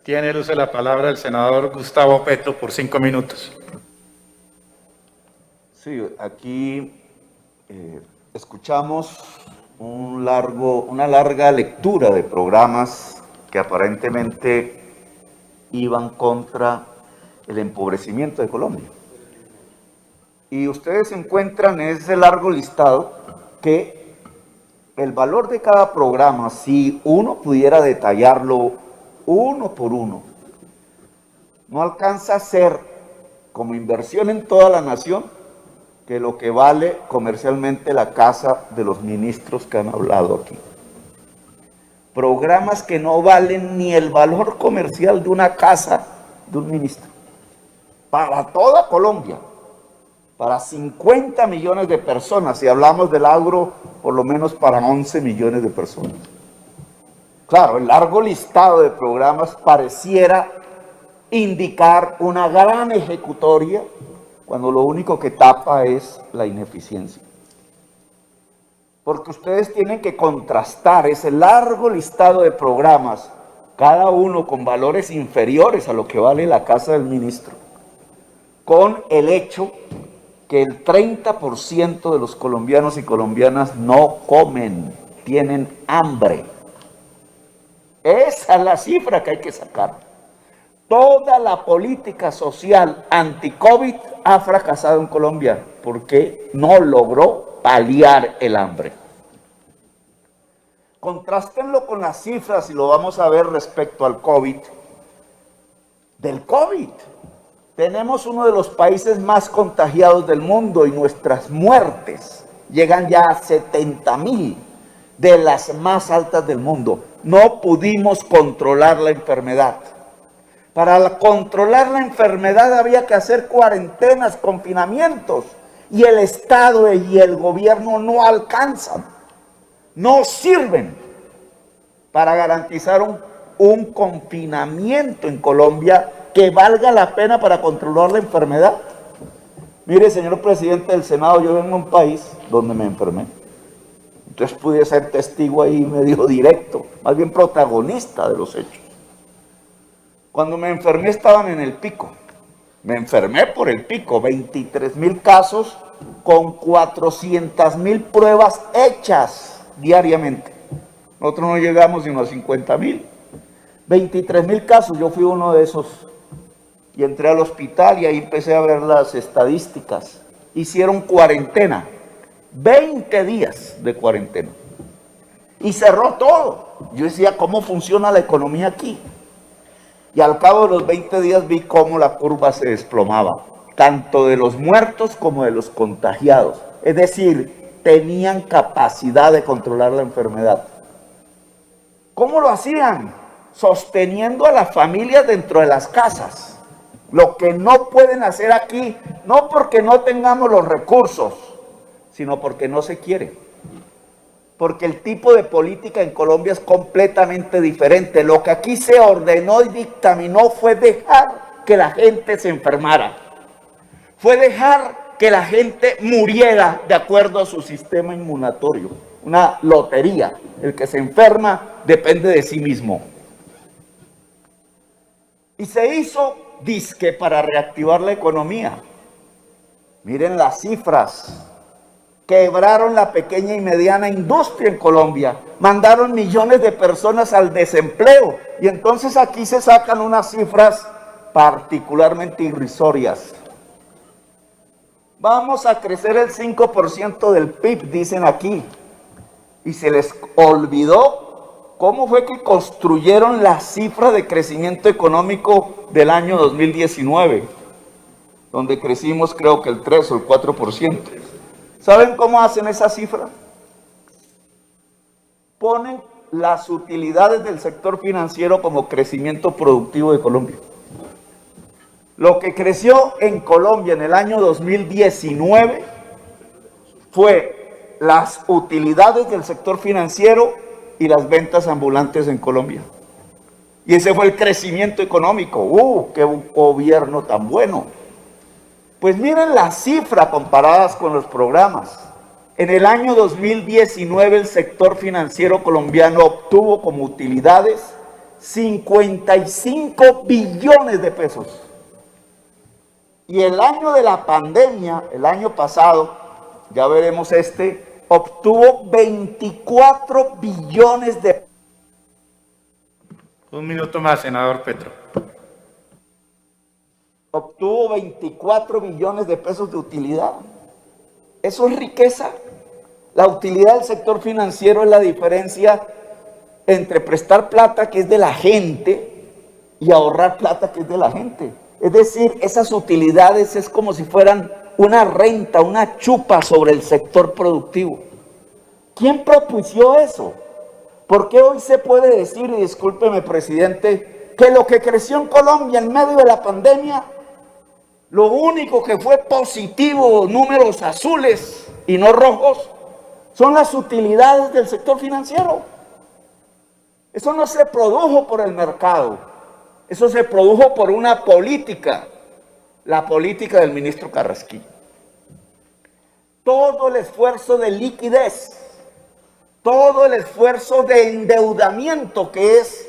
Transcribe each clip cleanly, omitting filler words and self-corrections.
Tiene el uso de la palabra el senador Gustavo Petro por 5 minutos. Sí, aquí escuchamos una larga lectura de programas que aparentemente iban contra el empobrecimiento de Colombia. Y ustedes encuentran en ese largo listado que el valor de cada programa, si uno pudiera detallarlo uno por uno, no alcanza a ser como inversión en toda la nación que lo que vale comercialmente la casa de los ministros que han hablado aquí. Programas que no valen ni el valor comercial de una casa de un ministro. Para toda Colombia, para 50 millones de personas, si hablamos del agro, por lo menos para 11 millones de personas. Claro, el largo listado de programas pareciera indicar una gran ejecutoria, cuando lo único que tapa es la ineficiencia. Porque ustedes tienen que contrastar ese largo listado de programas, cada uno con valores inferiores a lo que vale la casa del ministro, con el hecho que el 30% de los colombianos y colombianas no comen, tienen hambre. Esa es la cifra que hay que sacar. Toda la política social anti-COVID ha fracasado en Colombia porque no logró paliar el hambre. Contrástenlo con las cifras y lo vamos a ver respecto al COVID. Del COVID. Tenemos uno de los países más contagiados del mundo y nuestras muertes llegan ya a 70,000, de las más altas del mundo. No pudimos controlar la enfermedad. Para controlar la enfermedad había que hacer cuarentenas, confinamientos, y el Estado y el gobierno no alcanzan, no sirven para garantizar un confinamiento en Colombia que valga la pena para controlar la enfermedad. Mire, señor presidente del Senado, yo vengo de un país donde me enfermé. Entonces pude ser testigo ahí medio directo, más bien protagonista de los hechos. Cuando me enfermé estaban en el pico. Me enfermé por el pico, 23,000 casos con 400,000 pruebas hechas diariamente. Nosotros no llegamos sino a 50,000. 23,000 casos, yo fui uno de esos. Y entré al hospital y ahí empecé a ver las estadísticas. Hicieron cuarentena, 20 días de cuarentena. Y cerró todo. Yo decía, ¿cómo funciona la economía aquí? Y al cabo de los 20 días vi cómo la curva se desplomaba, tanto de los muertos como de los contagiados. Es decir, tenían capacidad de controlar la enfermedad. ¿Cómo lo hacían? Sosteniendo a las familias dentro de las casas. Lo que no pueden hacer aquí, no porque no tengamos los recursos, sino porque no se quiere. Porque el tipo de política en Colombia es completamente diferente. Lo que aquí se ordenó y dictaminó fue dejar que la gente se enfermara. Fue dejar que la gente muriera de acuerdo a su sistema inmunatorio. Una lotería. El que se enferma depende de sí mismo. Y se hizo disque para reactivar la economía. Miren las cifras. Quebraron la pequeña y mediana industria en Colombia, mandaron millones de personas al desempleo y entonces aquí se sacan unas cifras particularmente irrisorias. Vamos a crecer el 5% del PIB, dicen aquí, y se les olvidó cómo fue que construyeron la cifra de crecimiento económico del año 2019, donde crecimos creo que el 3 o el 4%. ¿Saben cómo hacen esa cifra? Ponen las utilidades del sector financiero como crecimiento productivo de Colombia. Lo que creció en Colombia en el año 2019 fue las utilidades del sector financiero y las ventas ambulantes en Colombia. Y ese fue el crecimiento económico. ¡Qué gobierno tan bueno! Pues miren la cifra comparadas con los programas. En el año 2019 el sector financiero colombiano obtuvo como utilidades 55 billones de pesos. Y el año de la pandemia, el año pasado, ya veremos obtuvo 24 billones de pesos. Un minuto más, senador Petro. Obtuvo 24 billones de pesos de utilidad. Eso es riqueza. La utilidad del sector financiero es la diferencia entre prestar plata, que es de la gente, y ahorrar plata, que es de la gente. Es decir, esas utilidades es como si fueran una renta, una chupa sobre el sector productivo. ¿Quién propició eso? ¿Por qué hoy se puede decir, y discúlpeme, presidente, que lo que creció en Colombia en medio de la pandemia, lo único que fue positivo, números azules y no rojos, son las utilidades del sector financiero? Eso no se produjo por el mercado, eso se produjo por una política, la política del ministro Carrasquilla. Todo el esfuerzo de liquidez, todo el esfuerzo de endeudamiento, que es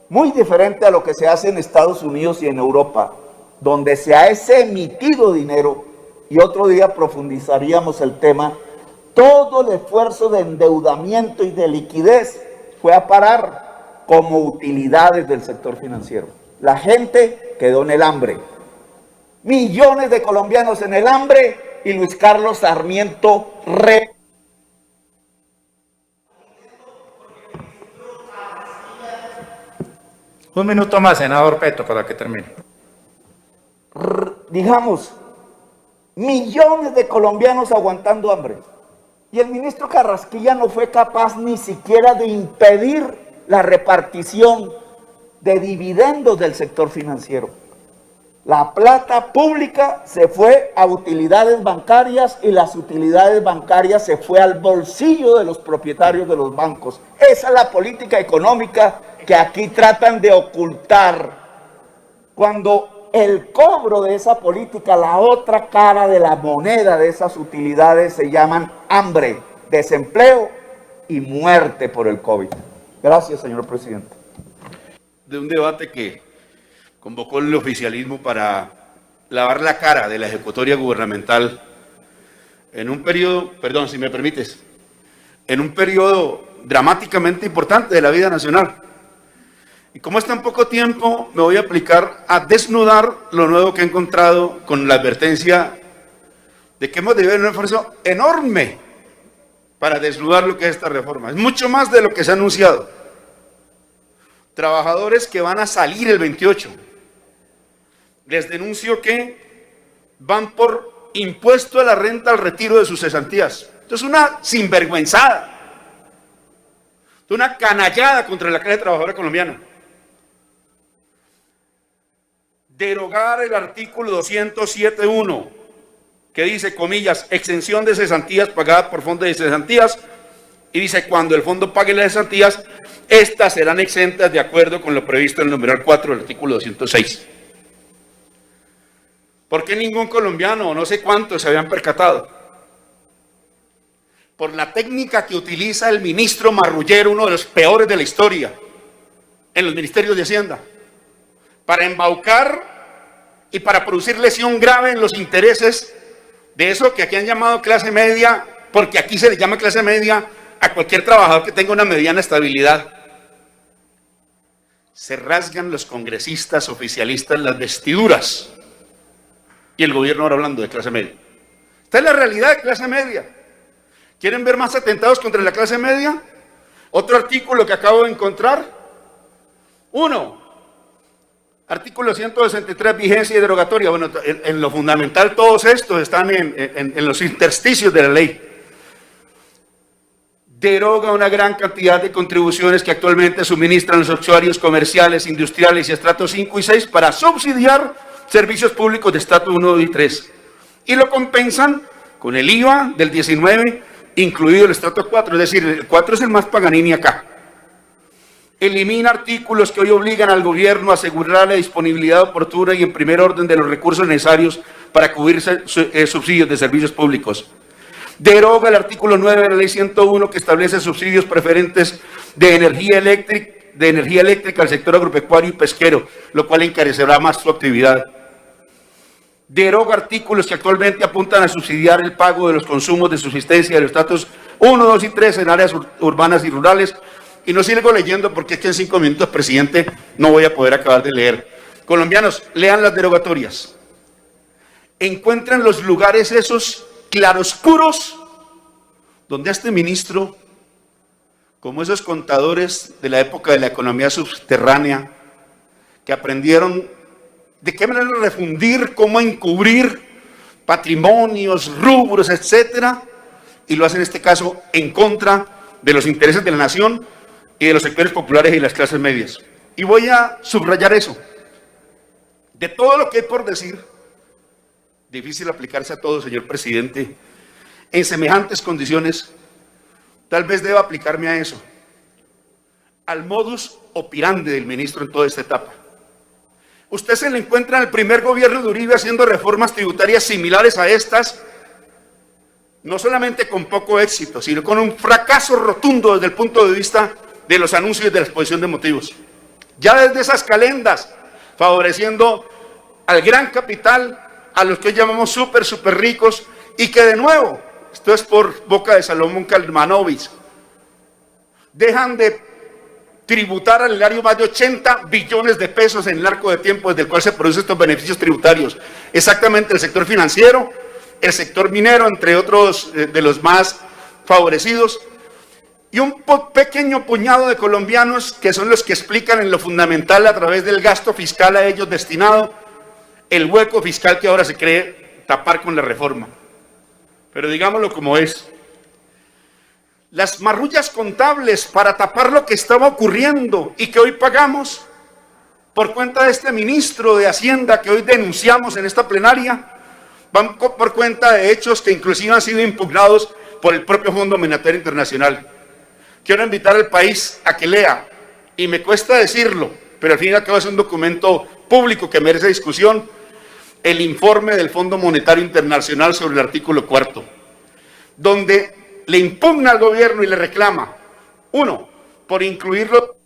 muy diferente a lo que se hace en Estados Unidos y en Europa, donde se ha emitido dinero, y otro día profundizaríamos el tema. Todo el esfuerzo de endeudamiento y de liquidez fue a parar como utilidades del sector financiero. La gente quedó en el hambre. Millones de colombianos en el hambre, y Luis Carlos Sarmiento Un minuto más, senador Petro, para que termine. digamos, millones de colombianos aguantando hambre. Y el ministro Carrasquilla no fue capaz ni siquiera de impedir la repartición de dividendos del sector financiero. La plata pública se fue a utilidades bancarias, y las utilidades bancarias se fue al bolsillo de los propietarios de los bancos. Esa es la política económica que aquí tratan de ocultar, cuando el cobro de esa política, la otra cara de la moneda de esas utilidades, se llaman hambre, desempleo y muerte por el COVID. Gracias, señor presidente. De un debate que convocó el oficialismo para lavar la cara de la ejecutoria gubernamental en un periodo, perdón, si me permites, en un periodo dramáticamente importante de la vida nacional. Y como es tan poco tiempo, me voy a aplicar a desnudar lo nuevo que he encontrado, con la advertencia de que hemos de hacer un esfuerzo enorme para desnudar lo que es esta reforma. Es mucho más de lo que se ha anunciado. Trabajadores que van a salir el 28. Les denuncio que van por impuesto a la renta al retiro de sus cesantías. Esto es una sinvergüenzada, una canallada contra la clase trabajadora colombiana. Derogar el artículo 207.1, que dice, comillas, exención de cesantías pagadas por fondo de cesantías, y dice, cuando el fondo pague las cesantías, estas serán exentas de acuerdo con lo previsto en el numeral 4 del artículo 206. ¿Por qué ningún colombiano, o no sé cuántos, se habían percatado? Por la técnica que utiliza el ministro marrullero, uno de los peores de la historia, en los ministerios de Hacienda, para embaucar y para producir lesión grave en los intereses de eso que aquí han llamado clase media, porque aquí se le llama clase media a cualquier trabajador que tenga una mediana estabilidad. Se rasgan los congresistas oficialistas las vestiduras, y el gobierno ahora hablando de clase media. Esta es la realidad de clase media. ¿Quieren ver más atentados contra la clase media? Otro artículo que acabo de encontrar. 1. Artículo 163, vigencia y derogatoria. Bueno, en lo fundamental todos estos están en los intersticios de la ley. Deroga una gran cantidad de contribuciones que actualmente suministran los usuarios comerciales, industriales y estratos 5 y 6 para subsidiar servicios públicos de estrato 1 y 3. Y lo compensan con el IVA del 19, incluido el estrato 4, es decir, el 4 es el más paganini acá. Elimina artículos que hoy obligan al gobierno a asegurar la disponibilidad oportuna y en primer orden de los recursos necesarios para cubrir subsidios de servicios públicos. Deroga el artículo 9 de la ley 101, que establece subsidios preferentes de energía eléctrica de energía eléctrica al sector agropecuario y pesquero, lo cual encarecerá más su actividad. Deroga artículos que actualmente apuntan a subsidiar el pago de los consumos de subsistencia de los estratos 1, 2 y 3 en áreas urbanas y rurales. Y no sigo leyendo porque es que en 5 minutos, presidente, no voy a poder acabar de leer. Colombianos, lean las derogatorias. Encuentran los lugares esos claroscuros donde a este ministro, como esos contadores de la época de la economía subterránea, que aprendieron de qué manera refundir, cómo encubrir patrimonios, rubros, etcétera, y lo hacen en este caso en contra de los intereses de la nación y de los sectores populares y las clases medias. Y voy a subrayar eso. De todo lo que hay por decir, difícil aplicarse a todo, señor presidente, en semejantes condiciones, tal vez deba aplicarme a eso, al modus operandi del ministro en toda esta etapa. Usted se le encuentra en el primer gobierno de Uribe haciendo reformas tributarias similares a estas, no solamente con poco éxito, sino con un fracaso rotundo desde el punto de vista de los anuncios y de la exposición de motivos. Ya desde esas calendas, favoreciendo al gran capital, a los que hoy llamamos súper ricos, y que de nuevo, esto es por boca de Salomón Kalmanovich, dejan de tributar al erario más de 80 billones de pesos en el arco de tiempo desde el cual se producen estos beneficios tributarios. Exactamente el sector financiero, el sector minero, entre otros de los más favorecidos, y un pequeño puñado de colombianos que son los que explican en lo fundamental a través del gasto fiscal a ellos destinado, el hueco fiscal que ahora se cree tapar con la reforma. Pero digámoslo como es. Las marrullas contables para tapar lo que estaba ocurriendo y que hoy pagamos por cuenta de este ministro de Hacienda que hoy denunciamos en esta plenaria, van por cuenta de hechos que inclusive han sido impugnados por el propio Fondo Monetario Internacional. Quiero invitar al país a que lea, y me cuesta decirlo, pero al fin y al cabo es un documento público que merece discusión, el informe del Fondo Monetario Internacional sobre el artículo 4, donde le impugna al gobierno y le reclama, uno, por incluirlo.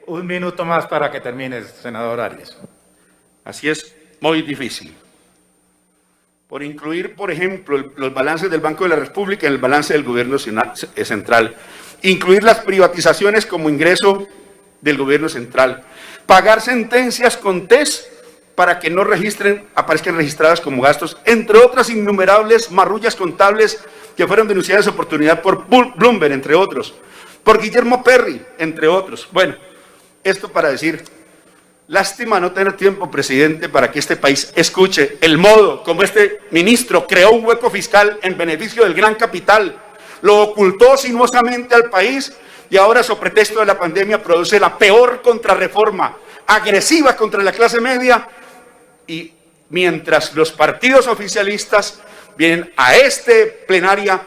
Un minuto más para que termines, senador Arias. Así es, muy difícil. Por incluir, por ejemplo, los balances del Banco de la República en el balance del gobierno central. Incluir las privatizaciones como ingreso del gobierno central. Pagar sentencias con TES para que no aparezcan registradas como gastos, entre otras innumerables marrullas contables que fueron denunciadas en su oportunidad por Bloomberg, entre otros, por Guillermo Perry, entre otros. Bueno, esto para decir, lástima no tener tiempo, presidente, para que este país escuche el modo como este ministro creó un hueco fiscal en beneficio del gran capital, lo ocultó sinuosamente al país y ahora, sobre pretexto de la pandemia, produce la peor contrarreforma, agresiva contra la clase media. Y mientras los partidos oficialistas vienen a este plenaria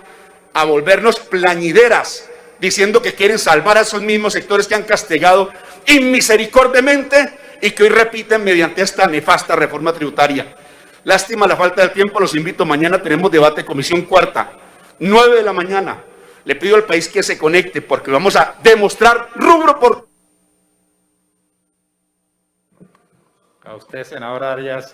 a volvernos plañideras, diciendo que quieren salvar a esos mismos sectores que han castigado inmisericordiamente y que hoy repiten mediante esta nefasta reforma tributaria. Lástima la falta de tiempo, los invito, mañana tenemos debate, comisión cuarta, 9 de la mañana. Le pido al país que se conecte porque vamos a demostrar rubro por... A usted, senador Arias.